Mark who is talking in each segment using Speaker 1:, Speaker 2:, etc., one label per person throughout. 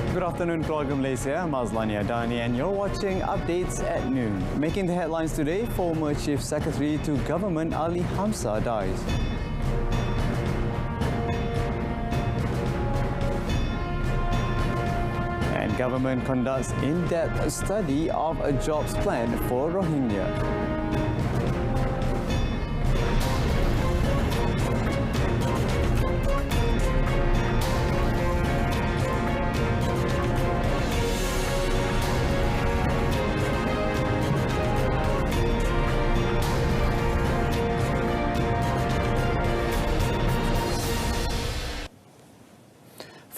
Speaker 1: Good afternoon, keluarga Malaysia. I'm Azlani Adani and you're watching Updates at Noon. Making the headlines today, former Chief Secretary to Government Ali Hamzah dies. And government conducts in-depth study of a jobs plan for Rohingya.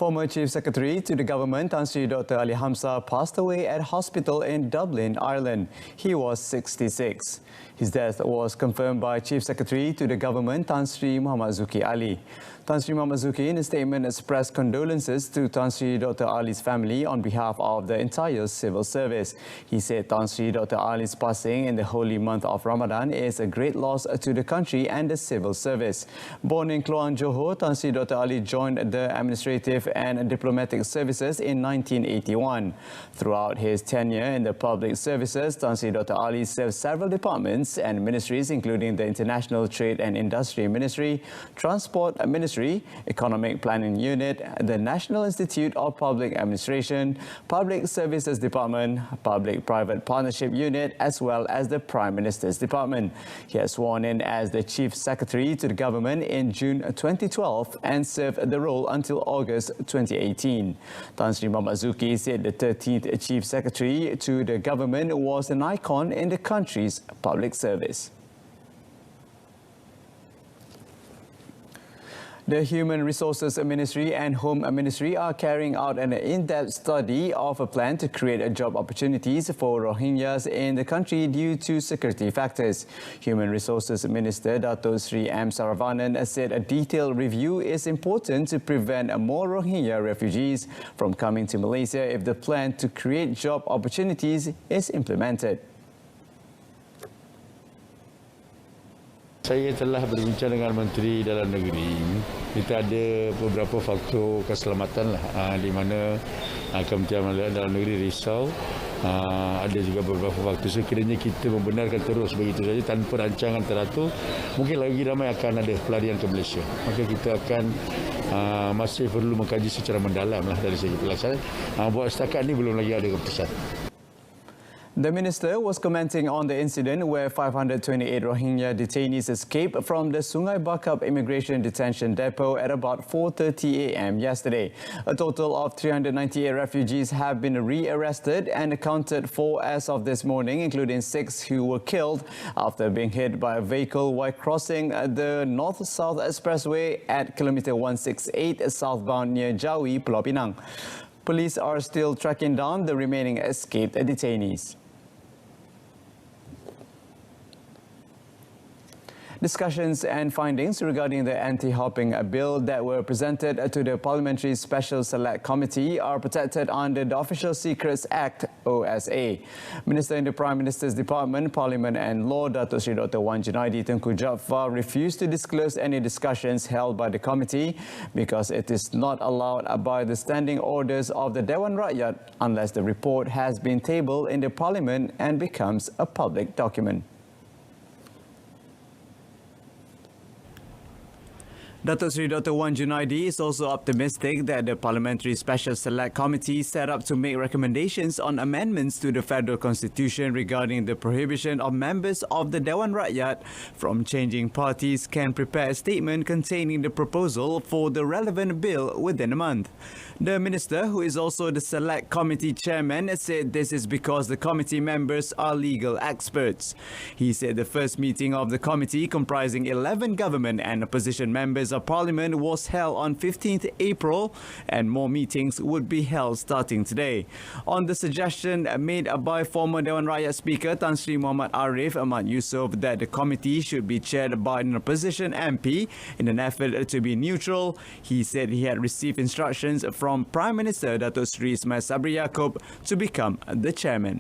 Speaker 1: Former Chief Secretary to the government, Tan Sri Dr. Ali Hamzah, passed away at hospital in Dublin, Ireland. He was 66. His death was confirmed by Chief Secretary to the government, Tan Sri Muhammad Zuki Ali. Tan Sri Muhammad Zuki, in a statement, expressed condolences to Tan Sri Dr. Ali's family on behalf of the entire civil service. He said Tan Sri Dr. Ali's passing in the holy month of Ramadan is a great loss to the country and the civil service. Born in Kluang, Johor, Tan Sri Dr. Ali joined the administrative and diplomatic services in 1981. Throughout his tenure in the public services, Tan Sri Dr. Ali served several departments and ministries, including the International Trade and Industry Ministry, Transport Ministry, Economic Planning Unit, the National Institute of Public Administration, Public Services Department, Public-Private Partnership Unit, as well as the Prime Minister's Department. He has sworn in as the Chief Secretary to the government in June 2012 and served the role until August 2018. Tan Sri Muhammad Zuki said the 13th Chief Secretary to the government was an icon in the country's public service. The Human Resources Ministry and Home Ministry are carrying out an in-depth study of a plan to create job opportunities for Rohingyas in the country due to security factors. Human Resources Minister Dato Sri M. Saravanan said a detailed review is important to prevent more Rohingya refugees from coming to Malaysia if the plan to create job opportunities is implemented.
Speaker 2: Saya telah berbincang dengan Menteri Dalam Negeri. Kita ada beberapa faktor keselamatan di mana Kementerian Dalam Negeri risau. Ada juga beberapa faktor. Sekiranya kita membenarkan terus begitu saja tanpa rancangan teratur, mungkin lagi ramai akan ada pelarian ke Malaysia. Maka kita akan masih perlu mengkaji secara mendalam dari segi pelaksanaan. Buat setakat ini belum lagi ada keputusan.
Speaker 1: The minister was commenting on the incident where 528 Rohingya detainees escaped from the Sungai Bakap Immigration Detention Depot at about 4:30 a.m. yesterday. A total of 398 refugees have been re-arrested and accounted for as of this morning, including 6 who were killed after being hit by a vehicle while crossing the North-South Expressway at kilometre 168 southbound near Jawi, Pulau Pinang. Police are still tracking down the remaining escaped detainees. Discussions and findings regarding the anti-hopping bill that were presented to the Parliamentary Special Select Committee are protected under the Official Secrets Act, OSA. Minister in the Prime Minister's Department, Parliament and Law, Dato Sri Dr. Wan Junaidi Tengku Jaafar, refused to disclose any discussions held by the committee because it is not allowed by the standing orders of the Dewan Rakyat unless the report has been tabled in the Parliament and becomes a public document. Dato Sri Dr. Wan Junaidi is also optimistic that the Parliamentary Special Select Committee set up to make recommendations on amendments to the Federal Constitution regarding the prohibition of members of the Dewan Rakyat from changing parties can prepare a statement containing the proposal for the relevant bill within a month. The minister, who is also the Select Committee chairman, said this is because the committee members are legal experts. He said the first meeting of the committee, comprising 11 government and opposition members of Parliament, was held on 15th April and more meetings would be held starting today. On the suggestion made by former Dewan Rakyat Speaker Tan Sri Muhammad Arif Ahmad Yusof that the committee should be chaired by an opposition MP in an effort to be neutral, he said he had received instructions from Prime Minister Dato Sri Ismail Sabri Yaakob to become the chairman.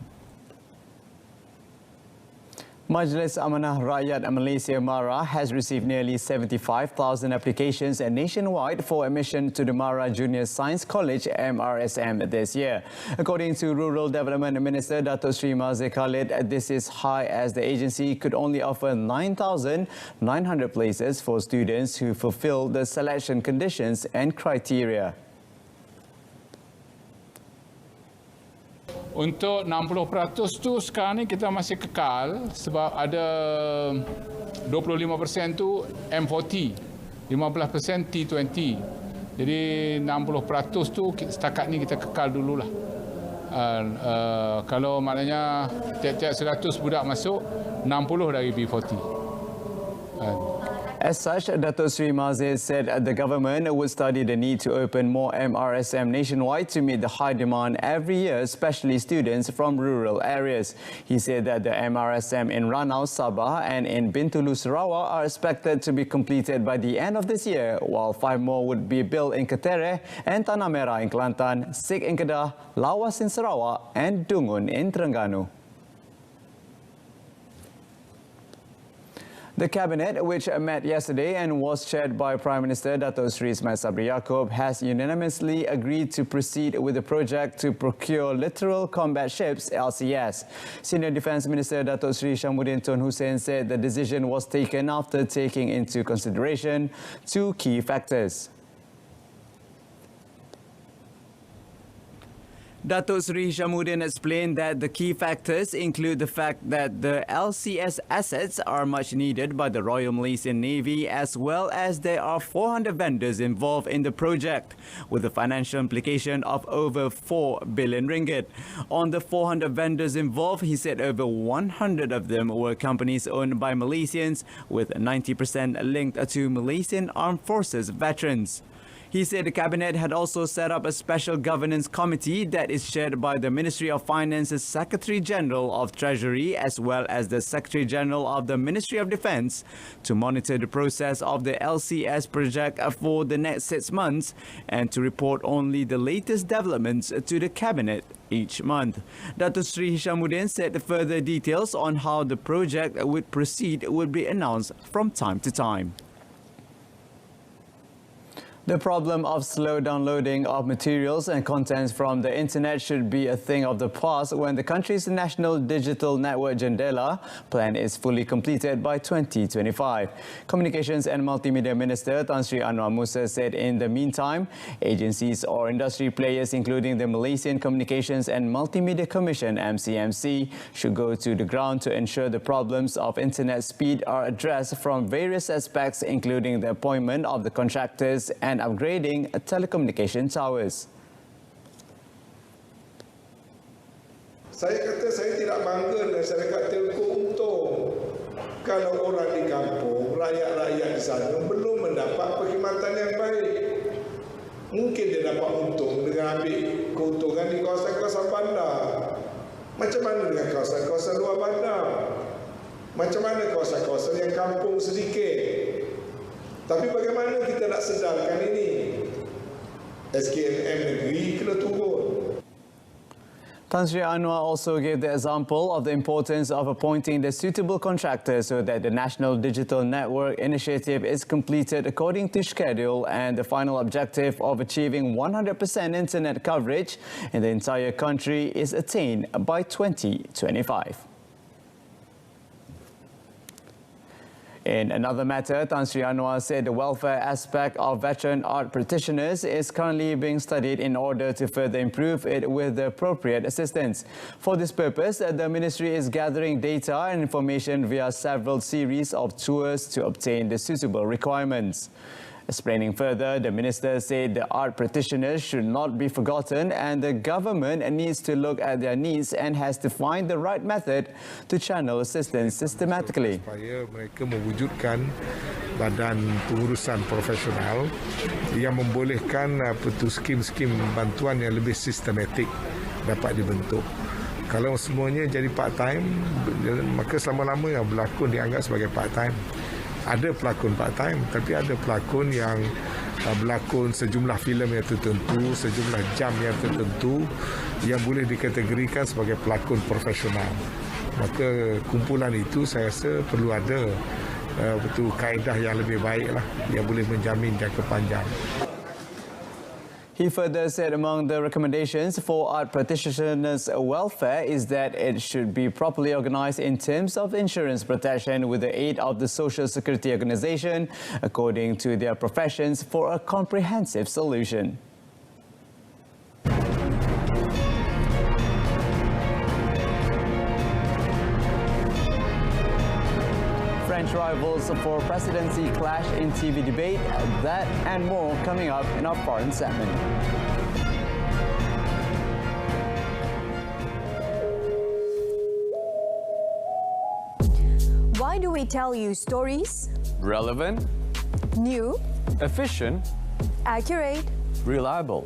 Speaker 1: Majlis Amanah Rakyat Malaysia MARA has received nearly 75,000 applications nationwide for admission to the MARA Junior Science College MRSM this year. According to Rural Development Minister Datuk Sri Mazir Khalid, this is high as the agency could only offer 9,900 places for students who fulfill the selection conditions and criteria.
Speaker 3: Untuk 60% tu sekarang ni kita masih kekal sebab ada 25% tu M40, 15% T20. Jadi 60% tu setakat ni kita kekal dululah. Kalau maknanya tiap-tiap 100 budak masuk, 60 dari B40.
Speaker 1: As such, Datuk Sri Mazir said the government would study the need to open more MRSM nationwide to meet the high demand every year, especially students from rural areas. He said that the MRSM in Ranau, Sabah and in Bintulu, Sarawak are expected to be completed by the end of this year, while 5 more would be built in Ketereh and Tanah Merah in Kelantan, Sik in Kedah, Lawas in Sarawak and Dungun in Terengganu. The Cabinet, which met yesterday and was chaired by Prime Minister Datuk Sri Ismail Sabri Yaakob, has unanimously agreed to proceed with the project to procure littoral combat ships, LCS. Senior Defence Minister Datuk Sri Syamuddin Tun Hussein said the decision was taken after taking into consideration 2 key factors. Datuk Sri Syamuddin explained that the key factors include the fact that the LCS assets are much needed by the Royal Malaysian Navy, as well as there are 400 vendors involved in the project, with a financial implication of over 4 billion ringgit. On the 400 vendors involved, he said over 100 of them were companies owned by Malaysians, with 90% linked to Malaysian Armed Forces veterans. He said the Cabinet had also set up a special governance committee that is chaired by the Ministry of Finance's Secretary-General of Treasury as well as the Secretary-General of the Ministry of Defence to monitor the process of the LCS project for the next 6 months and to report only the latest developments to the Cabinet each month. Datuk Sri Syamuddin said further details on how the project would proceed would be announced from time to time. The problem of slow downloading of materials and contents from the internet should be a thing of the past when the country's National Digital Network Jendela plan is fully completed by 2025. Communications and Multimedia Minister Tan Sri Anwar Musa said in the meantime, agencies or industry players including the Malaysian Communications and Multimedia Commission MCMC should go to the ground to ensure the problems of internet speed are addressed from various aspects including the appointment of the contractors and upgrading telecommunication towers.
Speaker 4: Saya kata saya tidak bangga dengan syarikat telco untung. Kalau orang di kampung, rakyat-rakyat di sana belum mendapat perkhidmatan yang baik. Mungkin dia dapat untung dengan ambil keuntungan di kawasan-kawasan bandar. Macam mana dengan kawasan-kawasan luar bandar? Macam mana kawasan-kawasan yang kampung sedikit? Tapi bagaimana kita nak sedarkan ini? SKMM negeri kena turun.
Speaker 1: Tan Sri Anwar also gave the example of the importance of appointing the suitable contractor so that the National Digital Network Initiative is completed according to schedule and the final objective of achieving 100% internet coverage in the entire country is attained by 2025. In another matter, Tan Sri Anwar said the welfare aspect of veteran art practitioners is currently being studied in order to further improve it with the appropriate assistance. For this purpose, the ministry is gathering data and information via several series of tours to obtain the suitable requirements. Explaining further, the minister said the art practitioners should not be forgotten and the government needs to look at their needs and has to find the right method to channel assistance systematically.
Speaker 5: Supaya mereka mewujudkan badan pengurusan profesional yang membolehkan skim-skim bantuan yang lebih sistematik dapat dibentuk. Kalau semuanya jadi part-time, maka selama-lama yang berlakon dianggap sebagai part-time. Ada pelakon part-time, tapi ada pelakon yang berlakon sejumlah filem yang tertentu, sejumlah jam yang tertentu yang boleh dikategorikan sebagai pelakon profesional. Maka kumpulan itu saya rasa perlu ada betul kaedah yang lebih baik lah, yang boleh menjamin jangka panjang.
Speaker 1: He further said among the recommendations for art practitioners' welfare is that it should be properly organised in terms of insurance protection with the aid of the Social Security Organisation, according to their professions, for a comprehensive solution. French rivals for presidency clash in TV debate. That and more coming up in our foreign segment.
Speaker 6: Why do we tell you stories?
Speaker 7: Relevant,
Speaker 6: New,
Speaker 7: efficient,
Speaker 6: accurate.
Speaker 7: reliable.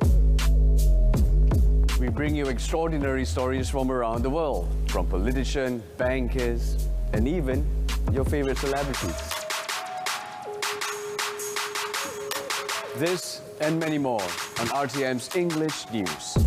Speaker 7: We bring you extraordinary stories from around the world, from politicians, bankers, and even your favorite celebrities. This and many more on RTM's English News.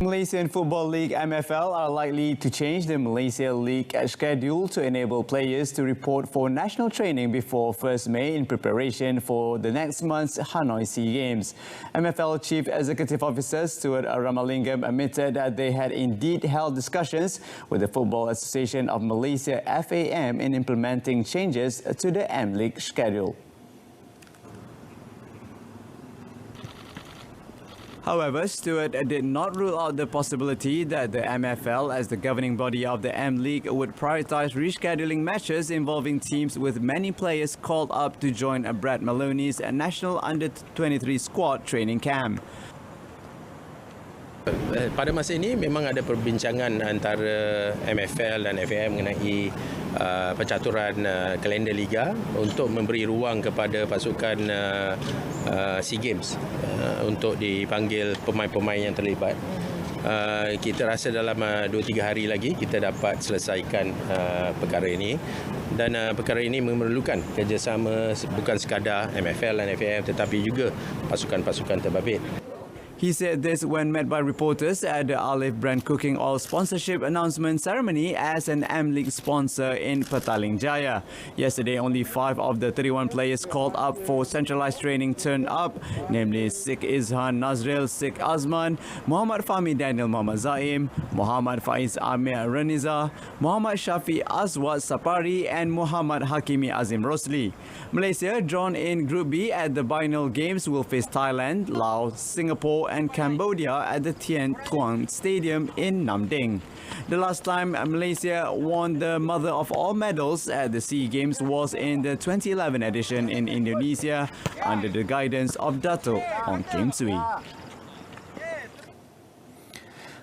Speaker 1: Malaysian Football League MFL are likely to change the Malaysia League schedule to enable players to report for national training before 1st May in preparation for the next month's Hanoi SEA Games. MFL Chief Executive Officer Stuart Ramalingam admitted that they had indeed held discussions with the Football Association of Malaysia FAM in implementing changes to the M-League schedule. However, Stewart did not rule out the possibility that the MFL, as the governing body of the M-League, would prioritise rescheduling matches involving teams with many players called up to join Brad Maloney's national under-23 squad training camp.
Speaker 8: Pada masa ini memang ada perbincangan antara MFL dan FAM mengenai pencaturan kalender liga untuk memberi ruang kepada pasukan SEA Games untuk dipanggil pemain-pemain yang terlibat. Kita rasa dalam 2-3 hari lagi kita dapat selesaikan perkara ini, dan perkara ini memerlukan kerjasama bukan sekadar MFL dan FAM tetapi juga pasukan-pasukan terbabit.
Speaker 1: He said this when met by reporters at the Olive Brand Cooking Oil sponsorship announcement ceremony as an M-League sponsor in Petaling Jaya. Yesterday, only 5 of the 31 players called up for centralised training turned up, namely Sik Izhan Nazril Sik Azman, Muhammad Fahmi Daniel Muhammad Zaim, Muhammad Faiz Amir Raniza, Muhammad Shafi Azwat Sapari and Muhammad Hakimi Azim Rosli. Malaysia, drawn in Group B at the biennial games, will face Thailand, Laos, Singapore and Cambodia at the Tien Tuan Stadium in Nam Ding. The last time Malaysia won the mother of all medals at the SEA Games was in the 2011 edition in Indonesia under the guidance of Dato' Ong Kim Sui.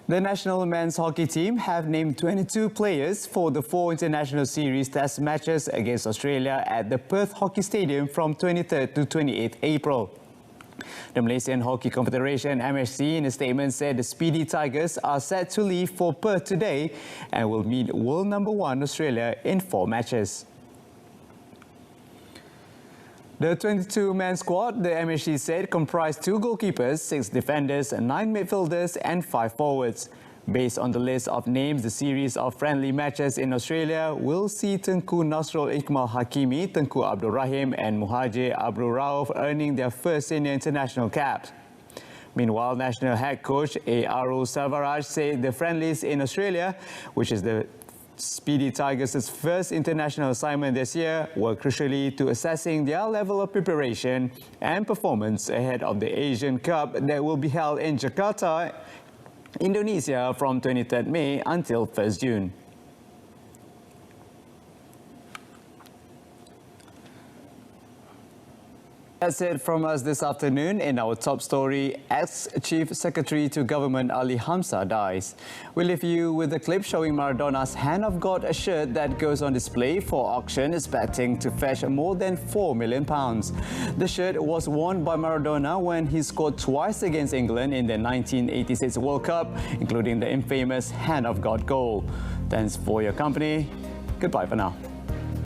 Speaker 1: The national men's hockey team have named 22 players for the 4 international series test matches against Australia at the Perth Hockey Stadium from 23rd to 28th April. The Malaysian Hockey Confederation MHC in a statement said the Speedy Tigers are set to leave for Perth today and will meet world number 1 Australia in 4 matches. The 22-man squad, the MHC said, comprised 2 goalkeepers, 6 defenders, 9 midfielders and 5 forwards. Based on the list of names, the series of friendly matches in Australia will see Tengku Nasrul Iqmal Hakimi, Tengku Abdul Rahim and Muhajir Abdul Rauf earning their first senior international caps. Meanwhile, national head coach A.R.O. Selvaraj said the friendlies in Australia, which is the Speedy Tigers' first international assignment this year, were crucially to assessing their level of preparation and performance ahead of the Asian Cup that will be held in Jakarta, Indonesia from 23rd May until 1st June. That's it from us this afternoon. In our top story, ex-Chief Secretary to Government Ali Hamza dies. We leave you with a clip showing Maradona's Hand of God, a shirt that goes on display for auction, expecting to fetch more than £4 million. The shirt was worn by Maradona when he scored twice against England in the 1986 World Cup, including the infamous Hand of God goal. Thanks for your company. Goodbye for now.